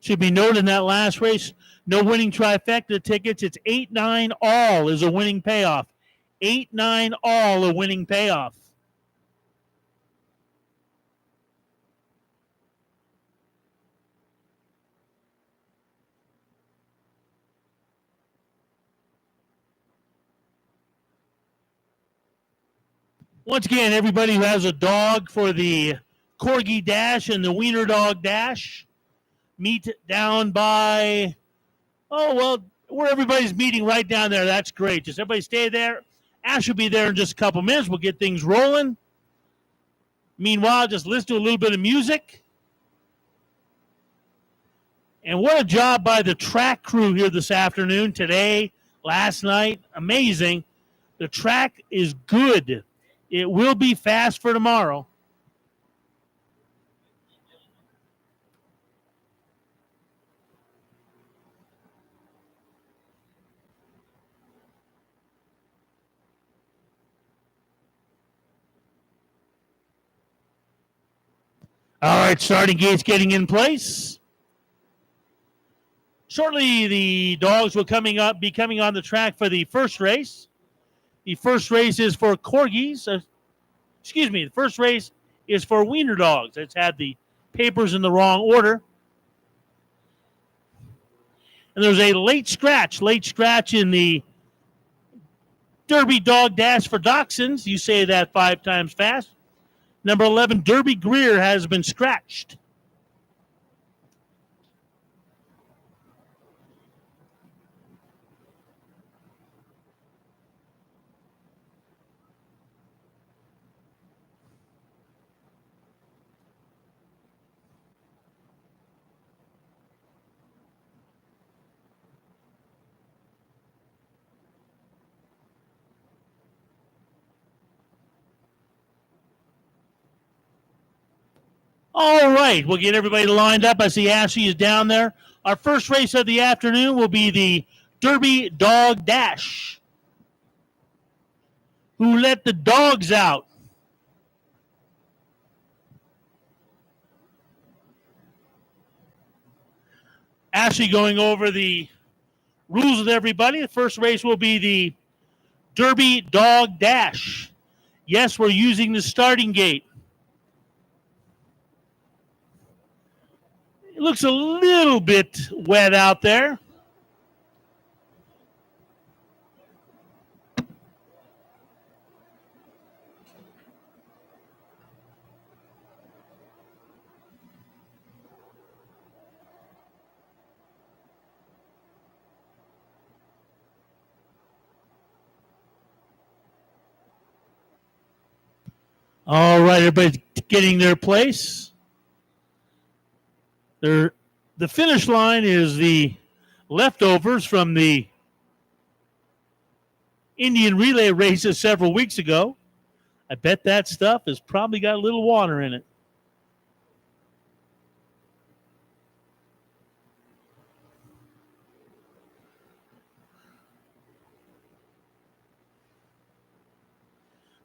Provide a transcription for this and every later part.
Should be noted in that last race, no winning trifecta tickets. It's 8-9 all is a winning payoff. 8-9 all a winning payoff. Once again, everybody who has a dog for the Corgi Dash and the Wiener Dog Dash, meet down by, where everybody's meeting right down there. That's great. Just everybody stay there. Ash will be there in just a couple minutes. We'll get things rolling. Meanwhile, just listen to a little bit of music. And what a job by the track crew here this afternoon, today, last night. Amazing. The track is good. It will be fast for tomorrow. All right, starting gates getting in place. Shortly, the dogs will be coming on the track for the first race. The first race is for Corgis. The first race is for Wiener dogs. It's had the papers in the wrong order. And there's a late scratch in the Derby Dog Dash for Dachshunds. You say that 5 times fast. Number 11, Derby Greer, has been scratched. All right, we'll get everybody lined up. I see Ashley is down there. Our first race of the afternoon will be the Derby Dog Dash. Who let the dogs out? Ashley going over the rules with everybody. The first race will be the Derby Dog Dash. Yes, we're using the starting gate. It looks a little bit wet out there. All right, everybody's getting their place. The finish line is the leftovers from the Indian relay races several weeks ago. I bet that stuff has probably got a little water in it.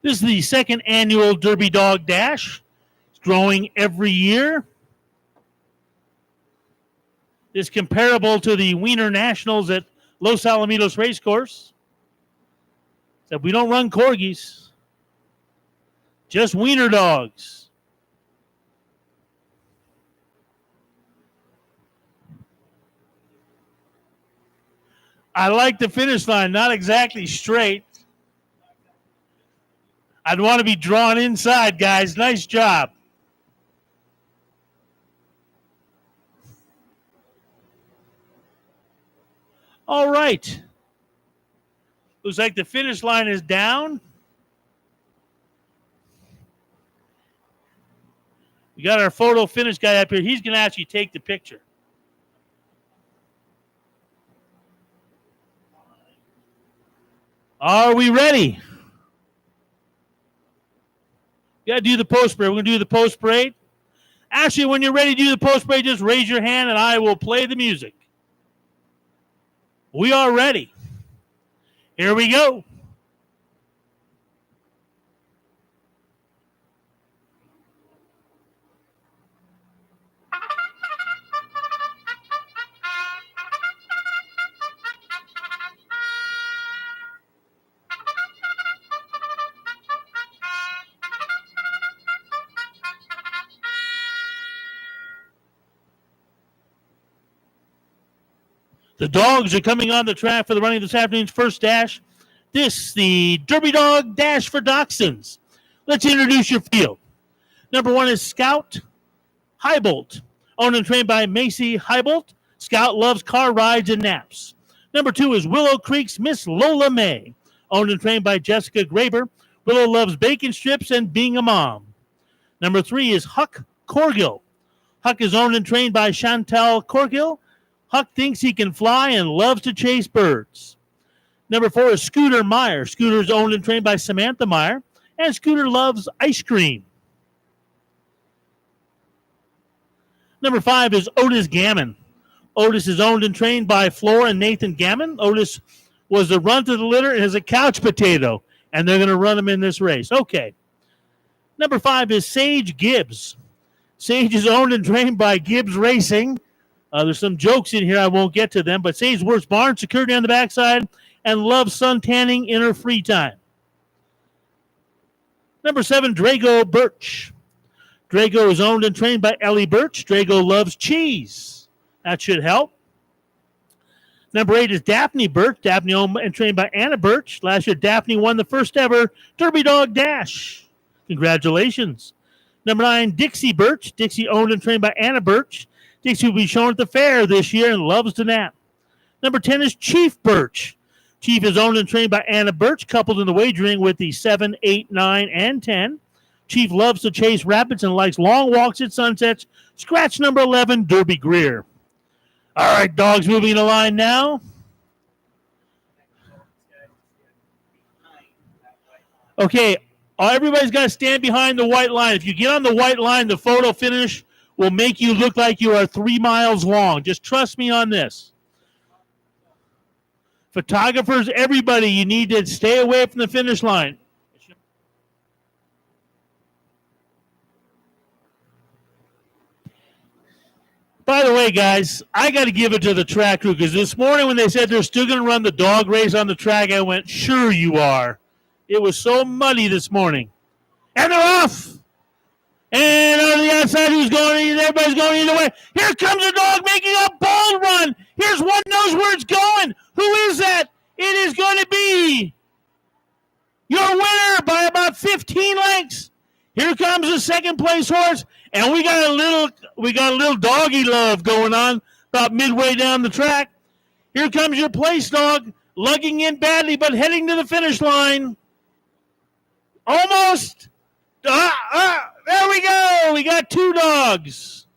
This is the second annual Derby Dog Dash. It's growing every year. It's comparable to the Wiener Nationals at Los Alamitos Racecourse. Except we don't run Corgis. Just Wiener dogs. I like the finish line. Not exactly straight. I'd want to be drawn inside, guys. Nice job. All right. Looks like the finish line is down. We got our photo finish guy up here. He's going to actually take the picture. Are we ready? You got to do the post parade. We're going to do the post parade. Actually, when you're ready to do the post parade, just raise your hand and I will play the music. We are ready. Here we go. The dogs are coming on the track for the running of this afternoon's first dash. This, the Derby Dog Dash for Dachshunds. Let's introduce your field. Number 1 is Scout Heibolt, owned and trained by Macy Heibolt. Scout loves car rides and naps. Number 2 is Willow Creek's Miss Lola May, owned and trained by Jessica Graber. Willow loves bacon strips and being a mom. Number 3 is Huck Corgill. Huck is owned and trained by Chantal Corgill. Huck thinks he can fly and loves to chase birds. Number 4 is Scooter Meyer. Scooter is owned and trained by Samantha Meyer, and Scooter loves ice cream. Number 5 is Otis Gammon. Otis is owned and trained by Flora and Nathan Gammon. Otis was the run to the litter and is a couch potato, and they're going to run him in this race. Okay. Number 5 is Sage Gibbs. Sage is owned and trained by Gibbs Racing. There's some jokes in here. I won't get to them, but Sage works barn security on the backside and loves sun tanning in her free time. Number 7, Drago Birch. Drago is owned and trained by Ellie Birch. Drago loves cheese. That should help. Number 8 is Daphne Birch. Daphne owned and trained by Anna Birch. Last year, Daphne won the first ever Derby Dog Dash. Congratulations. Number 9, Dixie Birch. Dixie owned and trained by Anna Birch. Dixie will be shown at the fair this year and loves to nap. Number 10 is Chief Birch. Chief is owned and trained by Anna Birch, coupled in the wagering with the 7, 8, 9, and 10. Chief loves to chase rabbits and likes long walks at sunsets. Scratch number 11, Derby Greer. All right, dogs moving in the line now. Okay, everybody's got to stand behind the white line. If you get on the white line, the photo finish will make you look like you are 3 miles long. Just trust me on this. Photographers, everybody, you need to stay away from the finish line. By the way, guys, I got to give it to the track crew because this morning when they said they're still going to run the dog race on the track, I went, sure you are. It was so muddy this morning. And they're off. And on the outside, who's going? Everybody's going either way. Here comes a dog making a bold run. Here's one knows where it's going. Who is that? It is going to be your winner by about 15 lengths. Here comes the second place horse, and we got a little doggy love going on about midway down the track. Here comes your place dog, lugging in badly, but heading to the finish line. Almost. There we go. We got 2 dogs.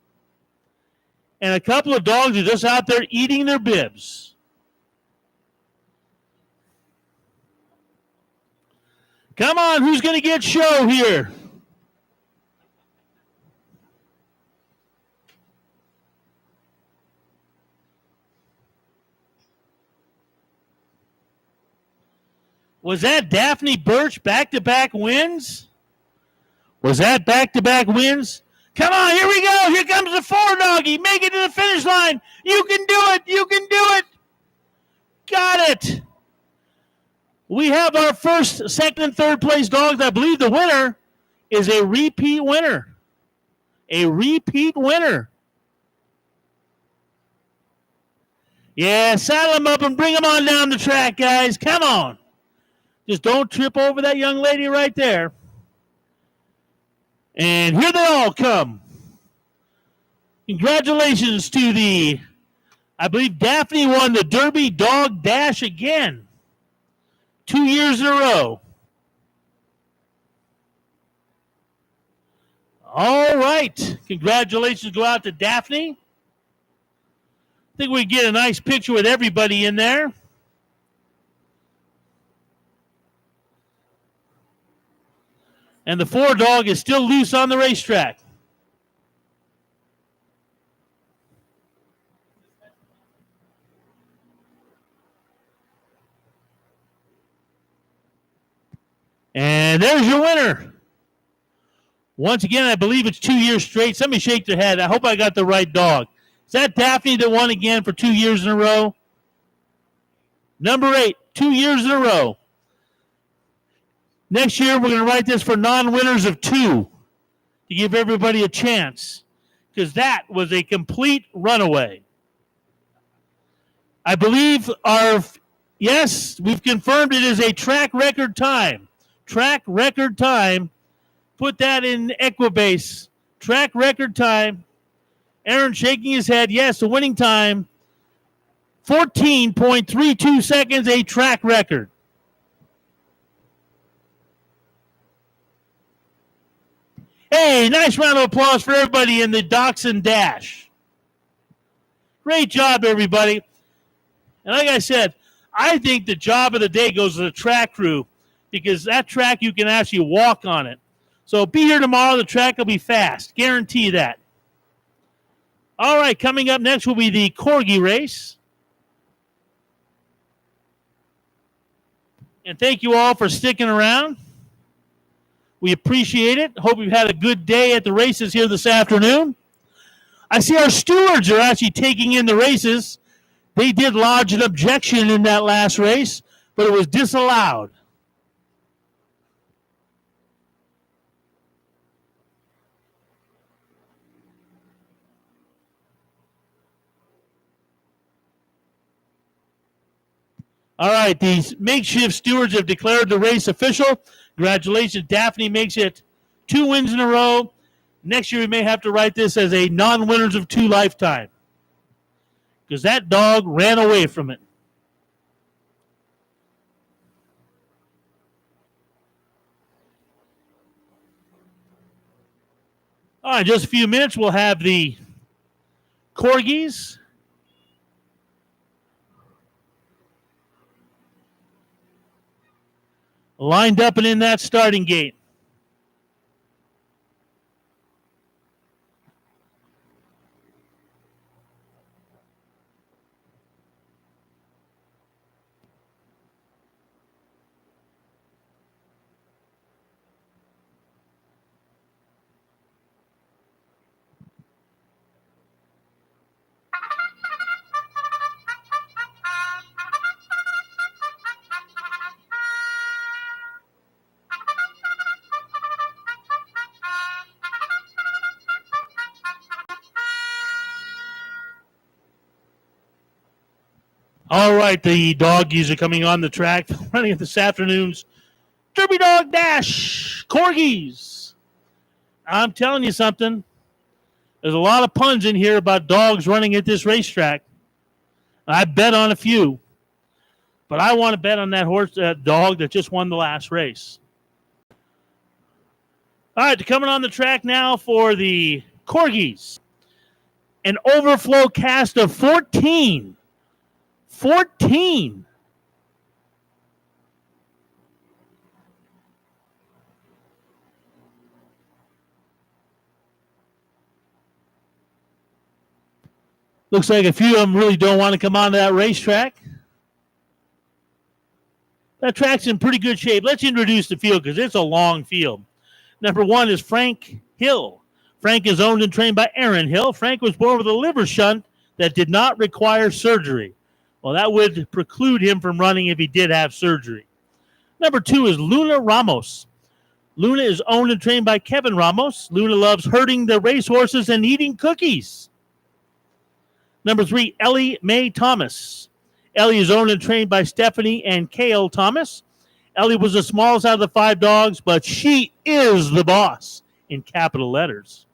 And a couple of dogs are just out there eating their bibs. Come on, who's going to get show here? Was that Daphne Birch back-to-back wins? Was that back-to-back wins? Come on, here we go. Here comes the 4 doggy. Make it to the finish line. You can do it. You can do it. Got it. We have our first, second, and third place dogs. I believe the winner is a repeat winner. A repeat winner. Yeah, saddle them up and bring them on down the track, guys. Come on. Just don't trip over that young lady right there. And here they all come. Congratulations to I believe Daphne won the Derby Dog Dash again. 2 years in a row. All right. Congratulations go out to Daphne. I think we get a nice picture with everybody in there. And the 4 dog is still loose on the racetrack. And there's your winner. Once again, I believe it's 2 years straight. Somebody shake their head. I hope I got the right dog. Is that Daphne that won again for 2 years in a row? Number 8, 2 years in a row. Next year, we're going to write this for non-winners of 2 to give everybody a chance because that was a complete runaway. I believe yes, we've confirmed it is a track record time. Track record time. Put that in Equibase. Track record time. Aaron shaking his head. Yes, the winning time. 14.32 seconds, a track record. Hey, nice round of applause for everybody in the Dachshund Dash. Great job, everybody. And like I said, I think the job of the day goes to the track crew because that track you can actually walk on it. So be here tomorrow. The track will be fast. Guarantee that. All right, coming up next will be the Corgi race. And thank you all for sticking around. We appreciate it. Hope you've had a good day at the races here this afternoon. I see our stewards are actually taking in the races. They did lodge an objection in that last race, but it was disallowed. All right, these makeshift stewards have declared the race official. Congratulations. Daphne makes it 2 wins in a row. Next year, we may have to write this as a non-winners of 2 lifetime because that dog ran away from it. All right, just a few minutes. We'll have the Corgis. Lined up and in that starting gate. All right, the doggies are coming on the track, running at this afternoon's Derby Dog Dash. Corgis. I'm telling you something. There's a lot of puns in here about dogs running at this racetrack. I bet on a few, but I want to bet on that dog that just won the last race. All right, coming on the track now for the Corgis. An overflow cast of 14. 14. Looks like a few of them really don't want to come onto that racetrack. That track's in pretty good shape. Let's introduce the field because it's a long field. Number 1 is Frank Hill. Frank is owned and trained by Aaron Hill. Frank was born with a liver shunt that did not require surgery. Well, that would preclude him from running if he did have surgery. Number 2 is Luna Ramos. Luna is owned and trained by Kevin Ramos. Luna loves herding the racehorses and eating cookies. Number 3, Ellie Mae Thomas. Ellie is owned and trained by Stephanie and Cale Thomas. Ellie was the smallest out of the 5 dogs, but she is the boss in capital letters.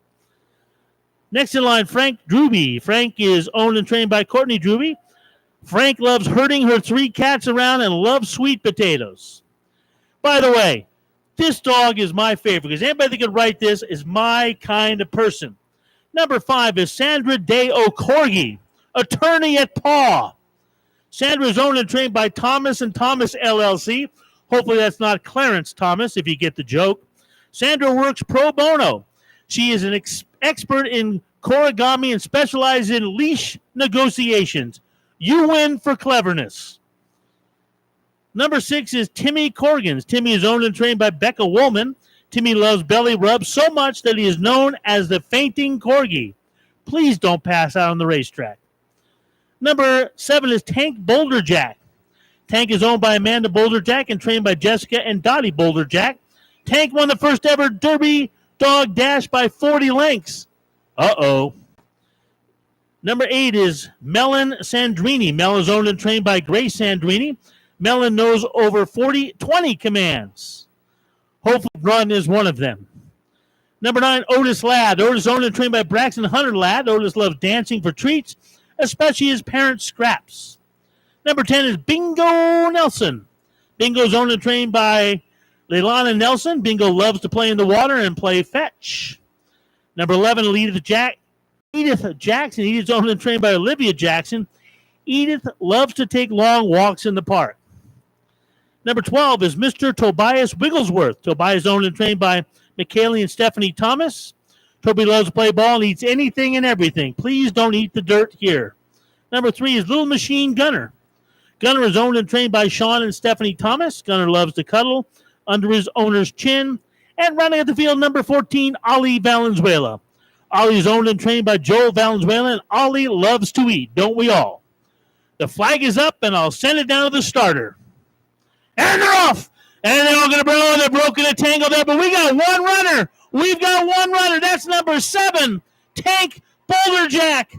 Next in line, Frank Drewby. Frank is owned and trained by Courtney Drewby. Frank loves herding her 3 cats around and loves sweet potatoes. By the way, this dog is my favorite because anybody that could write this is my kind of person. Number 5 is Sandra Day O'Corgi, attorney at Paw. Sandra is owned and trained by Thomas and Thomas LLC. Hopefully that's not Clarence Thomas, if you get the joke. Sandra works pro bono. She is an expert in origami and specializes in leash negotiations. You win for cleverness. Number 6 is Timmy Corgans. Timmy is owned and trained by Becca Woolman. Timmy loves belly rubs so much that he is known as the fainting Corgi. Please don't pass out on the racetrack. Number 7 is Tank Boulderjack. Tank is owned by Amanda Boulderjack and trained by Jessica and Dottie Boulderjack. Tank won the first ever Derby Dog Dash by 40 lengths. Uh-oh. Number 8 is Melon Sandrini. Melon is owned and trained by Grace Sandrini. Melon knows over 20 commands. Hopefully Run is one of them. Number 9, Otis Ladd. Otis owned and trained by Braxton Hunter Ladd. Otis loves dancing for treats, especially his parents' scraps. Number 10 is Bingo Nelson. Bingo is owned and trained by Leilana Nelson. Bingo loves to play in the water and play fetch. Number 11, Edith Jackson. Edith is owned and trained by Olivia Jackson. Edith loves to take long walks in the park. Number 12 is Mr. Tobias Wigglesworth. Tobias is owned and trained by McKaylee and Stephanie Thomas. Toby loves to play ball and eats anything and everything. Please don't eat the dirt here. Number 3 is Little Machine Gunner. Gunner is owned and trained by Sean and Stephanie Thomas. Gunner loves to cuddle under his owner's chin. And running at the field, number 14, Ollie Valenzuela. Ollie is owned and trained by Joel Valenzuela, and Ollie loves to eat, don't we all? The flag is up, and I'll send it down to the starter. And they're off! And they're all going to blow. They're broken a tangle there, but we got one runner. We've got one runner. That's number 7, Tank Boulder Jack.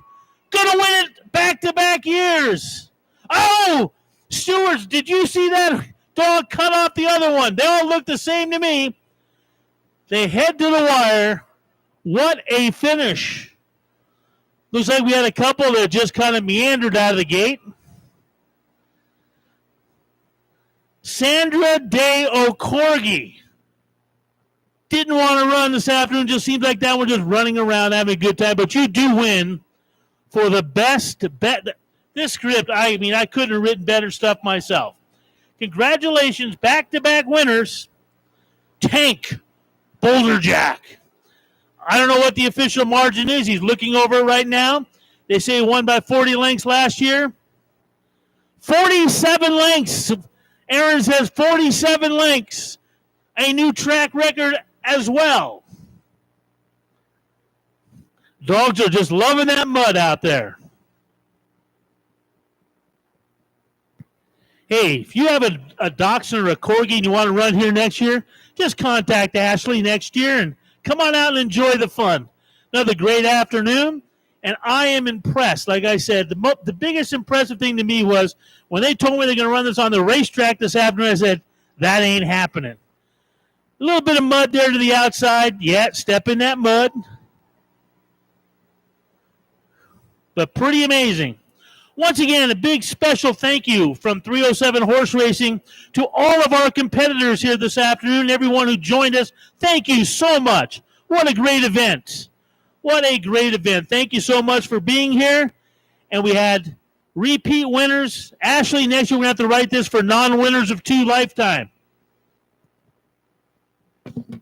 Going to win it back-to-back years. Oh, Stewards, did you see that dog cut off the other one? They all look the same to me. They head to the wire. What a finish. Looks like we had a couple that just kind of meandered out of the gate. Sandra Day O'Corgi didn't want to run this afternoon. Just seems like that one just running around having a good time. But you do win for the best bet. This script, I mean, I couldn't have written better stuff myself. Congratulations, back-to-back winners, Tank Boulder Jack. I don't know what the official margin is. He's looking over it right now. They say he won by 40 lengths last year. 47 lengths. Aaron says 47 lengths. A new track record as well. Dogs are just loving that mud out there. Hey, if you have a Dachshund or a Corgi and you want to run here next year, just contact Ashley next year and come on out and enjoy the fun. Another great afternoon, and I am impressed. Like I said, the biggest impressive thing to me was when they told me they're going to run this on the racetrack this afternoon, I said, that ain't happening. A little bit of mud there to the outside. Yeah, step in that mud. But pretty amazing. Once again, a big special thank you from 307 Horse Racing to all of our competitors here this afternoon, everyone who joined us. Thank you so much. What a great event. What a great event. Thank you so much for being here. And we had repeat winners. Ashley, next year we're going to have to write this for non-winners of 2 lifetime.